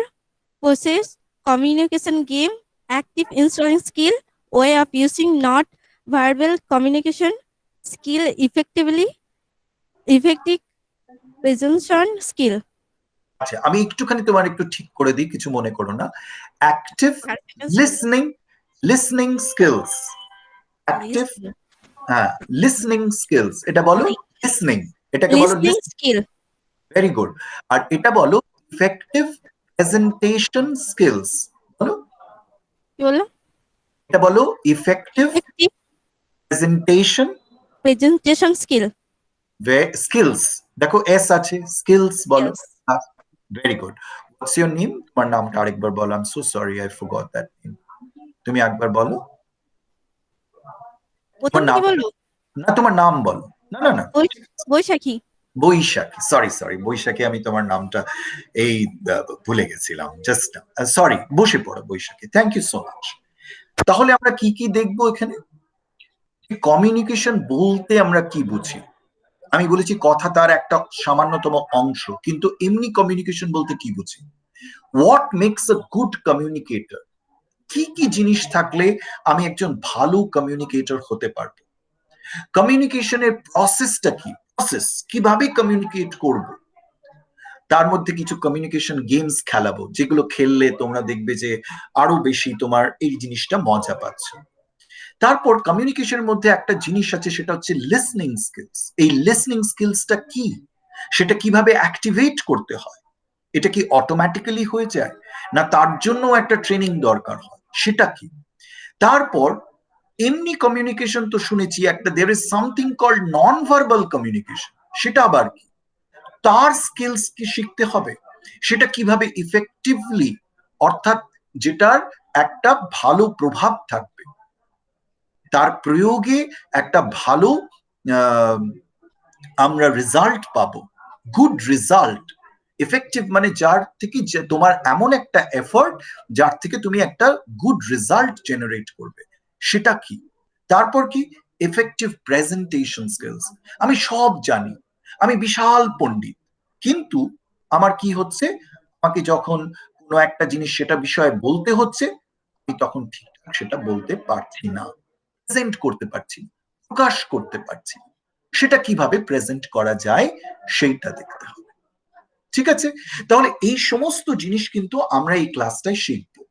Speaker 2: process, communication game, active listening skill, way of using not verbal communication, skill effectively, effective presentation skill.
Speaker 1: আচ্ছা, আমি একটুখানি তোমার একটু ঠিক করে দিই, কিছু মনে করো না। Active listening, listening skills, active, হ্যাঁ লিসনিং স্কিলস, এটা বলো লিসনিং, এটাকে বলো
Speaker 2: Listening skill.
Speaker 1: Very good. আর এটা বলো ইফেক্টিভ প্রেজেন্টেশন স্কিলস, বলো,
Speaker 2: কি বললো?
Speaker 1: এটা বলো effective
Speaker 2: Effective
Speaker 1: presentation
Speaker 2: presentation skill.
Speaker 1: Skills, দেখো এস আছে, স্কিলস বলো।
Speaker 2: Yes.
Speaker 1: Very good. What's your name? তোমার নামটা আরেকবার বলো। I am so sorry, I forgot that name. তুমি একবার বলো
Speaker 2: প্রথম
Speaker 1: তোমার নাম।
Speaker 2: কি বলবো?
Speaker 1: না তোমার নাম বলো। না না না,
Speaker 2: বৈশাখী।
Speaker 1: বৈশাখী, সরি সরি বৈশাখী, আমি তোমার নামটা এই ভুলে গেছিলাম জাস্ট। সরি, বসে পড়ো বৈশাখী, থ্যাংক ইউ সো মাচ। তাহলে আমরা কি কি দেখবো এখানে? কমিউনিকেশন বলতে আমরা কি বুঝি? আমি বলেছি কথা তার একটা সামান্যতম অংশ, কিন্তু এমনি কমিউনিকেশন বলতে কি বুঝি? What makes a good communicator? কি কি জিনিস থাকলে আমি একজন ভালো কমিউনিকেটর হতে পারবো? কমিউনিকেশনের প্রসেসটা কি, প্রসেস কিভাবে কমিউনিকেট করব? তার মধ্যে কিছু কমিউনিকেশন গেমস খেলাবো, যেগুলো খেললে তোমরা দেখবে যে আরো বেশি তোমার এই জিনিসটা মজা পাচ্ছ। তারপর কমিউনিকেশনের মধ্যে একটা জিনিস আছে, সেটা হচ্ছে লিসনিং স্কিলস। এই লিসনিং স্কিলসটা কি, সেটা কিভাবে অ্যাক্টিভেট করতে হয়? এটা কি অটোমেটিক্যালি হয়ে যায়, না তার জন্য একটা ট্রেনিং দরকার হয়, সেটা কি? তারপর এমনি কমিউনিকেশন তো শুনেছি একটা, there is something called non verbal communication, সেটা আবার কি? তার স্কিলস কি শিখতে হবে, সেটা কিভাবে ইফেক্টিভলি, অর্থাৎ যেটার একটা ভালো প্রভাব থাকবে, তার প্রয়োগে একটা ভালো আমরা রেজাল্ট পাবো, গুড রেজাল্ট। এফেক্টিভ মানে যার থেকে যে তোমার এমন একটা এফর্ট যার থেকে তুমি একটা গুড রেজাল্ট জেনারেট করবে, সেটা কি? তারপর কি এফেক্টিভ প্রেজেন্টেশন স্কিলস। আমি সব জানি, আমি বিশাল পণ্ডিত, কিন্তু আমার কি হচ্ছে, আমাকে যখন কোনো একটা জিনিস সেটা বিষয়ে বলতে হচ্ছে, আমি তখন ঠিকঠাক সেটা বলতে পারছি না, প্রেজেন্ট করতে পারছি না, প্রকাশ করতে পারছি না। সেটা কিভাবে প্রেজেন্ট করা যায় সেইটা দেখতে হবে। ঠিক আছে, তাহলে এই সমস্ত জিনিস কিন্তু আমরা এই ক্লাসটায় শিখবো।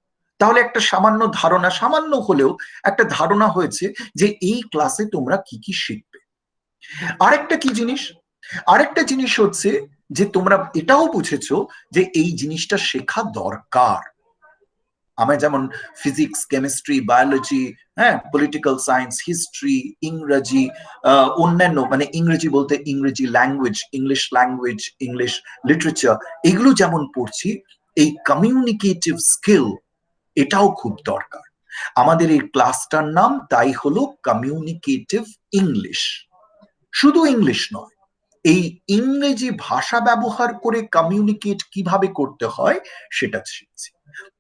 Speaker 1: তাহলে একটা সামান্য ধারণা, সামান্য হলেও একটা ধারণা হয়েছে যে এই ক্লাসে তোমরা কি কি শিখবে। আরেকটা কি জিনিস, আরেকটা জিনিস হচ্ছে যে তোমরা এটাও বুঝেছো যে এই জিনিসটা শেখা দরকার। আমার যেমন ফিজিক্স, কেমিস্ট্রি, বায়োলজি, হ্যাঁ, পলিটিক্যাল সায়েন্স, হিস্ট্রি, ইংরেজি, অন্যান্য মানে ইংরেজি বলতে ইংরেজি ল্যাঙ্গুয়েজ, ইংলিশ লিটারেচার, এগুলো যেমন পড়ছি, এই কমিউনিকেটিভ স্কিল এটাও খুব দরকার। আমাদের এই ক্লাসটার নাম তাই হলো কমিউনিকেটিভ ইংলিশ। শুধু ইংলিশ নয়, এই ইংরেজি ভাষা ব্যবহার করে কমিউনিকেট কিভাবে করতে হয় সেটা শিখছি।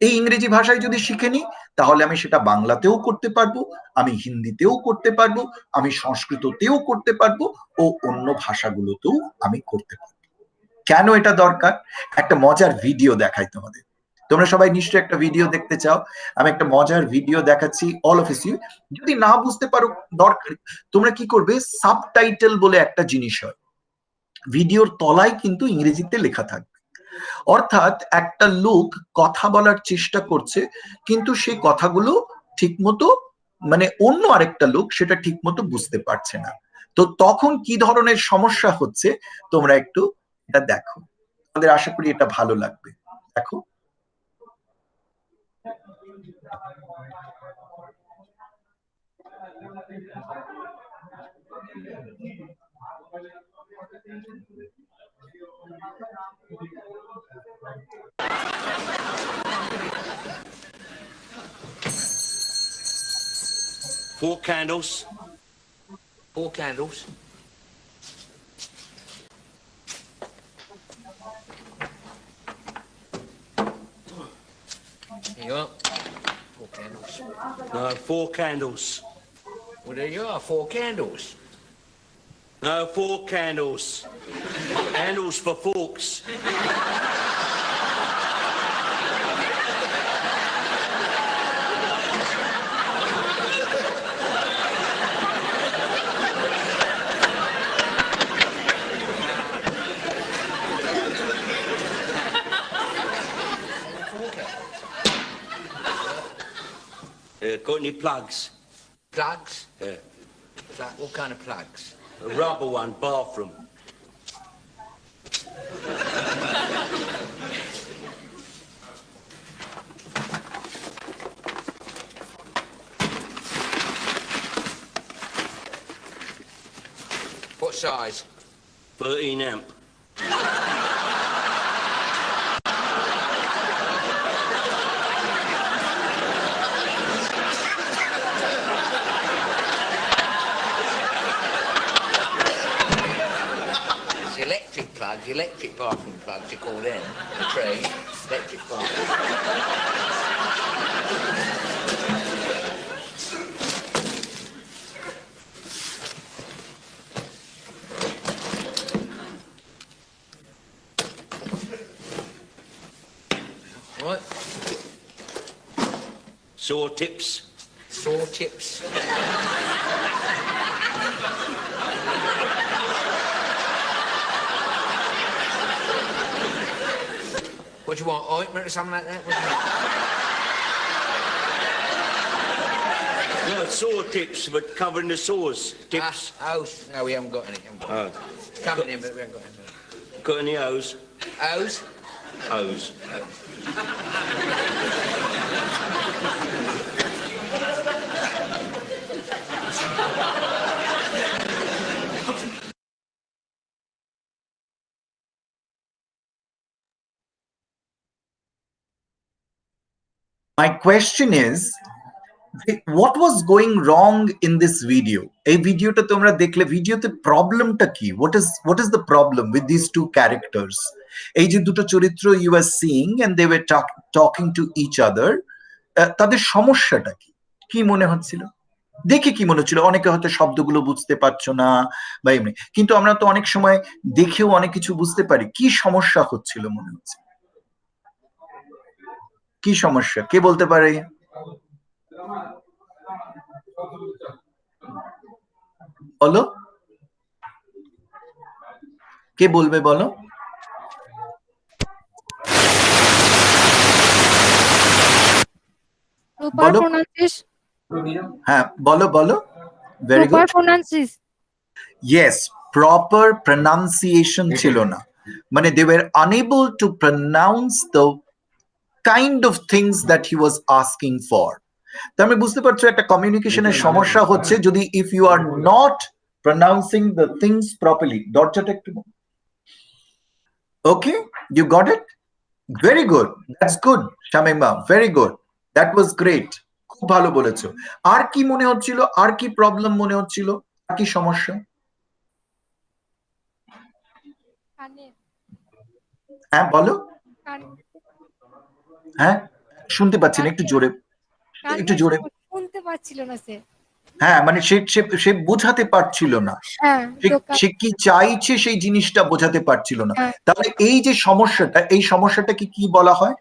Speaker 1: এই ইংরেজি ভাষায় যদি শিখে নিই, তাহলে আমি সেটা বাংলাতেও করতে পারবো, আমি হিন্দিতেও করতে পারবো, আমি সংস্কৃততেও করতে পারবো, ও অন্য ভাষাগুলোতেও আমি করতে পারবো। কেন এটা দরকার? একটা মজার ভিডিও দেখাই তোমাদের। তোমরা সবাই নিশ্চয়ই একটা ভিডিও দেখতে চাও, আমি একটা মজার ভিডিও দেখাচ্ছি অল অফ ইউ। যদি না বুঝতে পারো, দরকার তোমরা কি করবে, সাবটাইটেল বলে একটা জিনিস হয়, ভিডিওর তলায় কিন্তু ইংরেজিতে লেখা থাকবে। অর্থাৎ একটা লোক কথা বলার চেষ্টা করছে, কিন্তু সে কথাগুলো ঠিকমতো মানে অন্য আরেকটা লোক সেটা ঠিকমতো বুঝতে পারছে না। তো তখন কি ধরনের সমস্যা হচ্ছে তোমরা একটু এটা দেখো, আমাদের আশা করি এটা ভালো লাগবে। দেখো,
Speaker 5: Four candles.
Speaker 6: Four candles. Here you are. Four candles.
Speaker 5: No, four candles.
Speaker 6: Well, there you are. Four candles.
Speaker 5: No, four candles. Handles for forks. Got any plugs?
Speaker 6: Plugs?
Speaker 5: Yeah.
Speaker 6: What kind of plugs?
Speaker 5: A rubber one, bathroom.
Speaker 6: What size?
Speaker 5: 13 amp.
Speaker 6: It's electric plugs, electric bathroom plugs, you call them. Trade, electric bathroom. What?
Speaker 5: Saw tips.
Speaker 6: Saw tips? What do you want, ointment or something like that? What do you want?
Speaker 5: No, saw tips, but covering the saws. Tips.
Speaker 6: Hose? No, we haven't got any.
Speaker 5: Oh.
Speaker 6: It's coming in, but we haven't got any.
Speaker 5: Got any hose?
Speaker 6: Hose?
Speaker 5: Hose.
Speaker 1: My question is, what was going wrong in this video? এই ভিডিওটা তোমরা দেখলে ভিডিওতে প্রবলেমটা কি? What is the problem with these two characters? এই যে দুটো চরিত্র you are seeing and they were talking to each other, তাদের সমস্যাটা কি? কি মনে হচ্ছিল? দেখে কি মনে হচ্ছিল? অনেকে হয়তো শব্দগুলো বুঝতে পারছো না বা এমনি, কিন্তু আমরা তো অনেক সময় দেখেও অনেক কিছু বুঝতে পারি। কি সমস্যা হচ্ছিল মনে হচ্ছে? কি সমস্যা কে বলতে পারে? বলো, কে বলবে বলো?
Speaker 2: Proper
Speaker 1: বলো।
Speaker 2: pronunciation.
Speaker 1: হ্যাঁ বলো বলো। Very
Speaker 2: Proper
Speaker 1: good.
Speaker 2: pronunciation.
Speaker 1: Yes, proper pronunciation ছিল না, মানে they were unable to pronounce the kind of things that he was asking for. তার মানে বুঝতে পারছো একটা কমিউনিকেশনের সমস্যা হচ্ছে যদি if you are not pronouncing the things properly. দরজাটা একটু okay, you got it? Very good, that's good Shamima, very good, that was great, খুব ভালো বলেছো। আর কি মনে হচ্ছিল? আর কি প্রবলেম মনে হচ্ছিল? আর কি সমস্যা? হ্যাঁ বলো। হ্যাঁ শুনতে পাচ্ছি না, একটু জোরে, একটু জোরে।
Speaker 2: শুনতে পাচ্ছিল না সে।
Speaker 1: হ্যাঁ মানে সে বোঝাতে পারছিল না,
Speaker 2: হ্যাঁ,
Speaker 1: সে কি চাইছে সেই জিনিসটা বোঝাতে পারছিল না। তাহলে এই যে সমস্যাটা, এই সমস্যাটাকে কি বলা হয়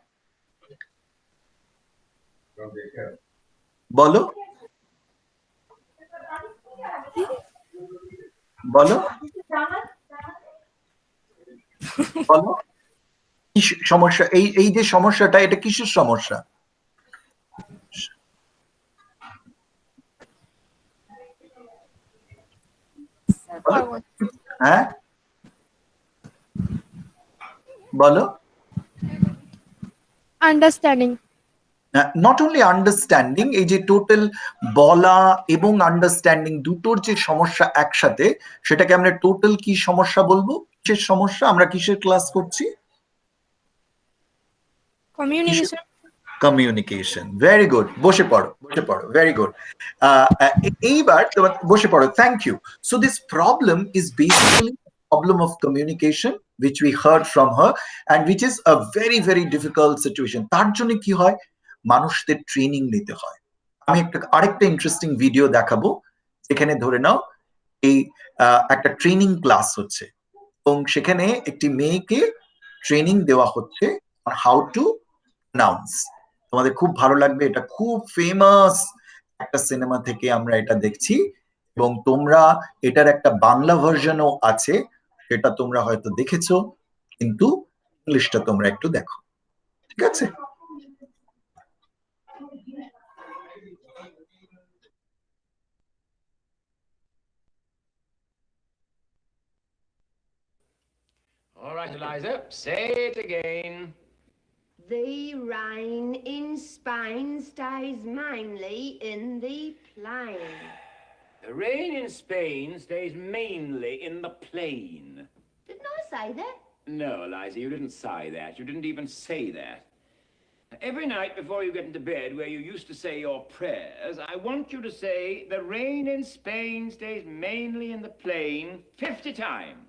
Speaker 1: বলো? বলো বলো কি সমস্যা? এই যে সমস্যাটা, এটা কিসের সমস্যা? হ্যাঁ বলো।
Speaker 2: আন্ডারস্ট্যান্ডিং।
Speaker 1: নট অনলি আন্ডারস্ট্যান্ডিং, এই যে টোটাল বলা এবং আন্ডারস্ট্যান্ডিং দুটোর যে সমস্যা একসাথে, সেটাকে আমরা টোটাল কি সমস্যা বলবো? কিসের সমস্যা? আমরা কিসের ক্লাস করছি?
Speaker 2: কমিউনিকেশন।
Speaker 1: কমিউনিকেশন। Very good. বসে পড়ো, বসে পড়ো। Very good. এইবার তোমার বসে পড়ো। Thank you. So this problem is basically problem of communication which we heard from her and which is a very very difficult situation. তার জন্য কি হয়, মানুষদের ট্রেনিং নিতে হয়। আমি আরেকটা ইন্টারেস্টিং ভিডিও দেখাবো যেখানে ধরে নাও এই একটা ট্রেনিং ক্লাস হচ্ছে এবং সেখানে একটি মেয়েকে ট্রেনিং দেওয়া হচ্ছে হাউ টু প্রনাউন্স। তোমাদের খুব ভালো লাগবে, এটা খুব ফেমাস একটা সিনেমা থেকে আমরা এটা দেখছি এবং তোমরা এটার একটা বাংলা ভার্সনও আছে, সেটা তোমরা হয়তো দেখেছো, কিন্তু ইংলিশটা তোমরা একটু দেখো, ঠিক আছে?
Speaker 7: All right, Eliza, say it again.
Speaker 8: The rain in Spain stays mainly in the plain.
Speaker 7: The rain in Spain stays mainly in the plain.
Speaker 8: Didn't I say that?
Speaker 7: No, Eliza, you didn't say that. You didn't even say that. Every night before you get into bed, where you used to say your prayers, I want you to say, the rain in Spain stays mainly in the plain 50 times.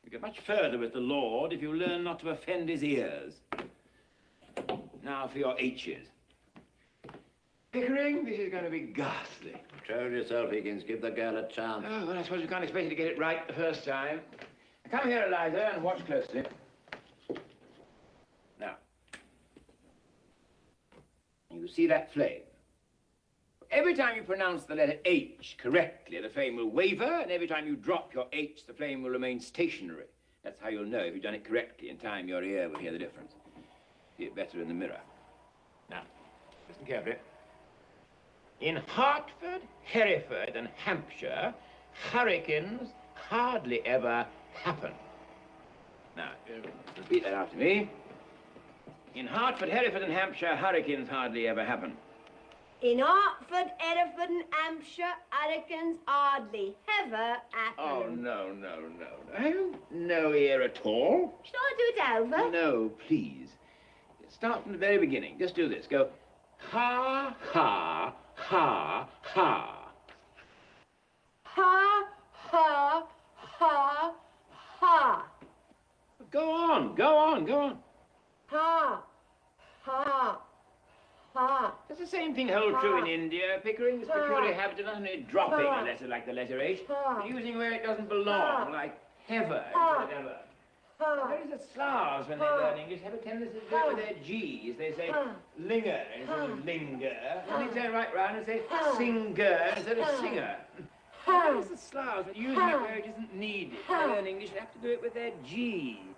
Speaker 7: You get much further with the Lord if you learn not to offend his ears. Now for your H's. Pickering, this is going to be ghastly.
Speaker 6: Control yourself, Higgins. Give the girl a chance.
Speaker 7: Oh, well, I suppose you can't expect you to get it right the first time. Come here, Eliza, and watch closely. Now, you see that flame? Every time you pronounce the letter H correctly, the flame will waver, and every time you drop your H, the flame will remain stationary. That's how you'll know if you've done it correctly. In time, your ear will hear the difference. See it better in the mirror. Now, listen carefully. In Hertford, Hereford, and Hampshire, hurricanes hardly ever happen. Now, repeat that after me. In Hertford, Hereford, and Hampshire, hurricanes hardly ever happen.
Speaker 8: In Hertford, Hereford and Hampshire, hurricanes hardly ever happen.
Speaker 7: Oh, no, no, no, no. Have you no ear at all?
Speaker 8: Shall I do it over?
Speaker 7: No, please. Start from the very beginning. Just do this. Go, ha, ha, ha, ha.
Speaker 8: Ha, ha, ha, ha.
Speaker 7: Go on, go on, go on.
Speaker 8: Ha, ha, ha.
Speaker 7: Does the same thing hold true in India, Pickering? This peculiar habit of not only dropping a letter like the letter H, but using where it doesn't belong, like hever instead of ever. Notice that Slavs, when they learn English, have a tendency to do it with their G's. They say linger instead of linger, and they turn right round and say singer instead of singer. Notice the Slavs, when using it where it isn't needed. They learn English, they have to do it with their G's.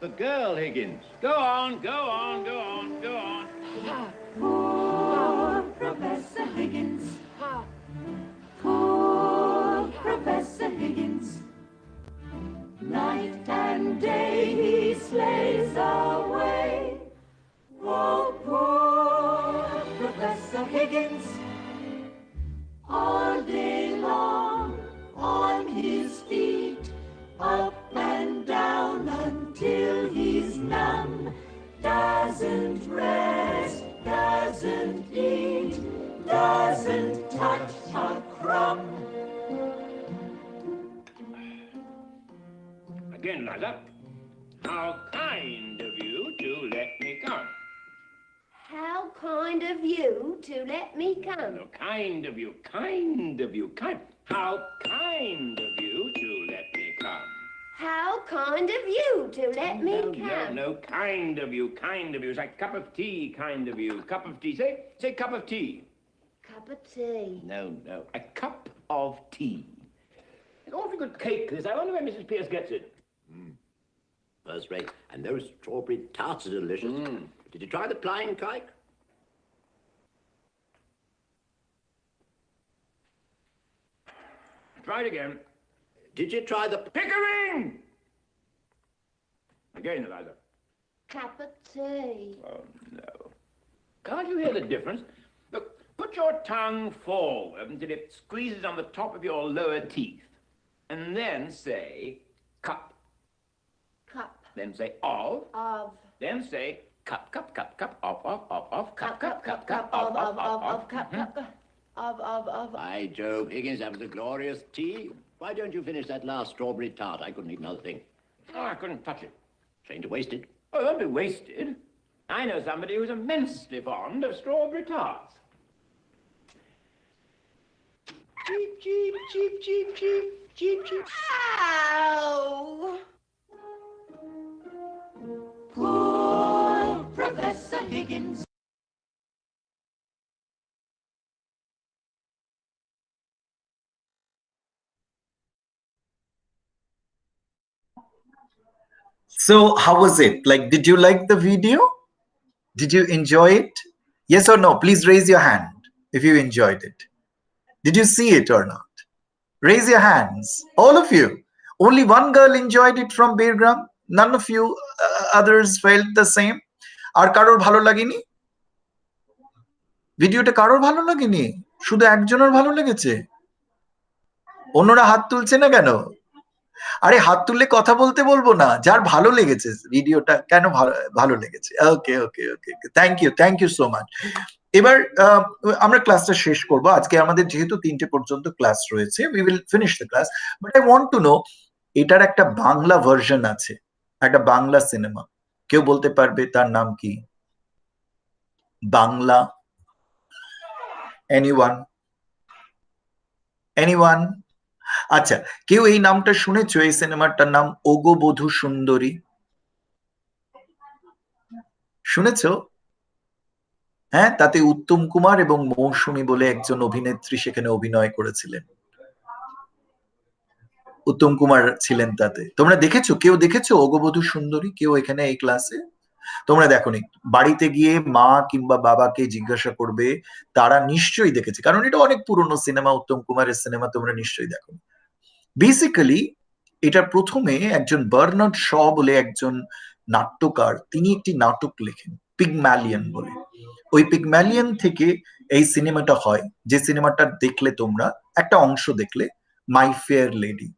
Speaker 7: The girl, Higgins. Go on, go on, go on, go on.
Speaker 9: Poor Professor Higgins. Poor Professor Higgins. Night and day he slays away. Oh, poor Professor Higgins. All day long on his feet, up and down until he's numb. Doesn't rest, doesn't eat, doesn't touch a crumb.
Speaker 7: Again, Liza. How kind of you to let me come.
Speaker 8: How kind of you to let me come.
Speaker 7: No, kind of you, kind of you, kind. How kind of you to let me come.
Speaker 8: How kind of you to let me
Speaker 7: No,
Speaker 8: come.
Speaker 7: no, kind of you, kind of you. It's like cup of tea, kind of you. Cup of tea. Say cup of tea.
Speaker 8: Cup of tea.
Speaker 7: No, no, a cup of tea. An awfully good cake, this. I wonder where Mrs. Pierce gets it.
Speaker 6: First rate. And those strawberry tarts are delicious. Did you try the plain cake?
Speaker 7: Try it again.
Speaker 6: Did you try the...
Speaker 7: Pickering! Again, Eliza.
Speaker 8: Cup of tea.
Speaker 7: Oh, no. Can't you hear the difference? Put your tongue forward until it squeezes on the top of your lower teeth. And then say cup.
Speaker 8: Cup.
Speaker 7: Then say of.
Speaker 8: Of.
Speaker 7: Then say cup, cup, cup, cup, of, cup,
Speaker 8: Cup, cup, cup, cup, of, cup, cup, of.
Speaker 6: By Jove, Higgins, that was a glorious tea. Why don't you finish that last strawberry tart? I couldn't eat another thing.
Speaker 7: Oh, I couldn't touch it.
Speaker 6: Shame to waste it.
Speaker 7: Oh, it won't be wasted. I know somebody who's immensely fond of strawberry tarts. Cheep, cheep, cheep, cheep, cheep, cheep, cheep.
Speaker 8: Ow!
Speaker 9: Poor Professor Higgins.
Speaker 1: So how was it? Like, did you like the video? Did you enjoy it? Yes or no? Please raise your hand if you enjoyed it. Did you see it or not? Raise your hands, all of you. Only one girl enjoyed it from Beargram. None of you others felt the same. আর কারোর ভালো লাগেনি? ভিডিওটা কারোর ভালো লাগেনি? শুধু একজনের ভালো লেগেছে? অন্যরা হাত তুলছে না কেন? আরে হাত তুললে কথা বলতে বলবো না, যার ভালো লেগেছে ভিডিওটা কেন ভালো লেগেছে। ওকে ওকে ওকে, থ্যাংক ইউ সো মাচ। এবার আমরা ক্লাসটা শেষ করব। আজকে আমাদের যেহেতু 3টে পর্যন্ত ক্লাস রয়েছে, we will finish the class, but I want to know এটার একটা বাংলা ভার্সন আছে, একটা বাংলা সিনেমা। কেউ বলতে পারবে তার নাম কি? বাংলা এনিওয়ান? আচ্ছা, কেউ এই নামটা শুনেছো? এই সিনেমাটার নাম ওগো বধূ সুন্দরী, শুনেছো? হ্যাঁ, তাতে উত্তম কুমার এবং মৌসুমী বলে একজন অভিনেত্রী সেখানে অভিনয় করেছিলেন। উত্তম কুমার ছিলেন তাতে। তোমরা দেখেছো? কেউ দেখেছো ওগো বধূ সুন্দরী? কেউ এখানে এই ক্লাসে? তোমরা দেখোনি? বাড়িতে গিয়ে মা কিংবা বাবাকে জিজ্ঞাসা করবে, তারা নিশ্চয়ই দেখেছে, কারণ এটা অনেক পুরনো সিনেমা, উত্তম কুমারের সিনেমা, তোমরা নিশ্চয়ই দেখো। বেসিক্যালি এটা প্রথমে একজন বার্নার্ড শ বলে একজন নাট্যকার, তিনি একটি নাটক লেখেন পিগম্যালিয়ন বলে। ওই পিগম্যালিয়ন থেকে এই সিনেমাটা হয়, যে সিনেমাটা দেখলে তোমরা একটা অংশ দেখলে, মাই ফেয়ার লেডি।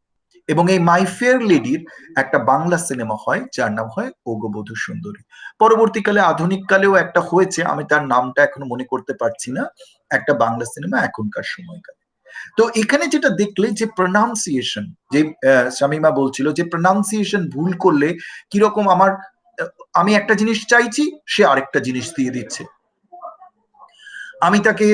Speaker 1: এবং এই মাই ফেয়ার লেডির একটা বাংলা সিনেমা হয় যার নাম হয় ওগো বধূ সুন্দরী। পরবর্তীকালে আধুনিক কালেও একটা হয়েছে, আমি তার নামটা এখনো মনে করতে পারছি না, একটা বাংলা সিনেমা এখনকার সময়কালে। তো এখানে যেটা দেখলে যে প্রনাউন্সিয়েশন, যে শামিমা বলছিল যে প্রনাউন্সিয়েশন ভুল করলে কিরকম আমি একটা জিনিস চাইছি, সে আরেকটা জিনিস দিয়ে দিচ্ছে। আমি তাকে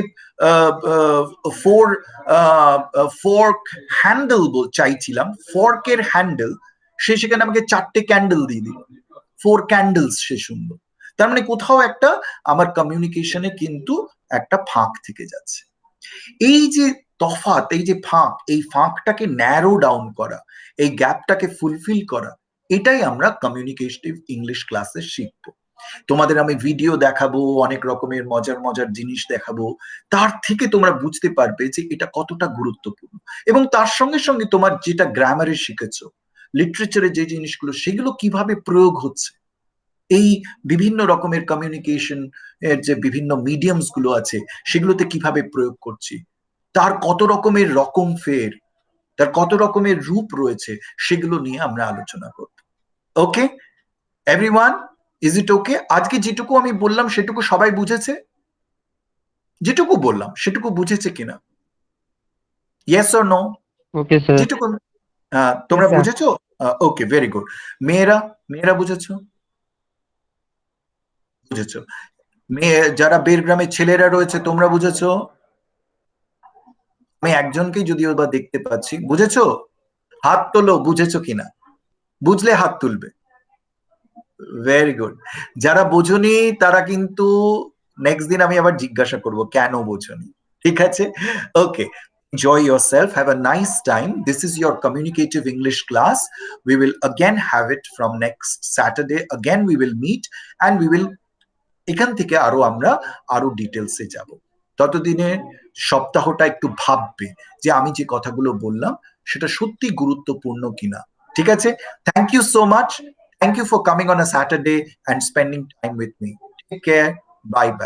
Speaker 1: ফোর্ক হ্যান্ডেল চাইছিলাম, ফর্কের হ্যান্ডেল, সে সেখানে আমাকে 4টে ক্যান্ডেল দিয়ে দিল, 4 ক্যান্ডেলস সে শুনলো। তার মানে কোথাও একটা আমার কমিউনিকেশনে কিন্তু একটা ফাঁক থেকে যাচ্ছে। এই যে তফাৎ, এই যে ফাঁক, এই ফাঁকটাকে ন্যারো ডাউন করা, এই গ্যাপটাকে ফুলফিল করা, এটাই আমরা কমিউনিকেটিভ ইংলিশ ক্লাসে শিখবো। তোমাদের আমি ভিডিও দেখাবো, অনেক রকমের মজার মজার জিনিস দেখাবো, তার থেকে তোমরা বুঝতে পারবে যে এটা কতটা গুরুত্বপূর্ণ। এবং তার সঙ্গে সঙ্গে তোমার যেটা গ্রামারে শিখেছো, লিটারেচারে যে জিনিসগুলো, সেগুলো কিভাবে প্রয়োগ হচ্ছে, এই বিভিন্ন রকমের কমিউনিকেশন এর যে বিভিন্ন মিডিয়ামস গুলো আছে, সেগুলোতে কিভাবে প্রয়োগ করছি, তার কত রকমের রকম ফের, তার কত রকমের রূপ রয়েছে, সেগুলো নিয়ে আমরা আলোচনা করব। ওকে এভরিওয়ান, ইজ ইট ওকে? আজকে যেটুকু আমি বললাম সেটুকু সবাই বুঝেছে? যেটুকু বললাম সেটুকু বুঝেছে কিনা? Yes or no?
Speaker 4: Okay sir.
Speaker 1: যেটুকু তোমরা বুঝেছো? Okay, very good. মেয়েরা বুঝেছো? বুঝেছো? যারা বেরগ্রামের ছেলেরা রয়েছে, তোমরা বুঝেছো? আমি একজনকেই যদিও বা দেখতে পাচ্ছি। বুঝেছো? হাত তোলো, বুঝেছো কিনা? বুঝলে হাত তুলবে। Very good. যারা বোঝনি তারা কিন্তু নেক্সট দিন আমি আবার জিজ্ঞাসা করব কেন বোঝনি, ঠিক আছে? ওকে, enjoy yourself, have a nice time. This is your communicative English class. We will again have it from next Saturday. Again we will meet and we will এখান থেকে আমরা আরো ডিটেলসে যাব। ততদিনে সপ্তাহটা একটু ভাববে যে আমি যে কথাগুলো বললাম সেটা সত্যি গুরুত্বপূর্ণ কিনা, ঠিক আছে? Thank you so much. Thank you for coming on a Saturday and spending time with me. Take care. Bye bye.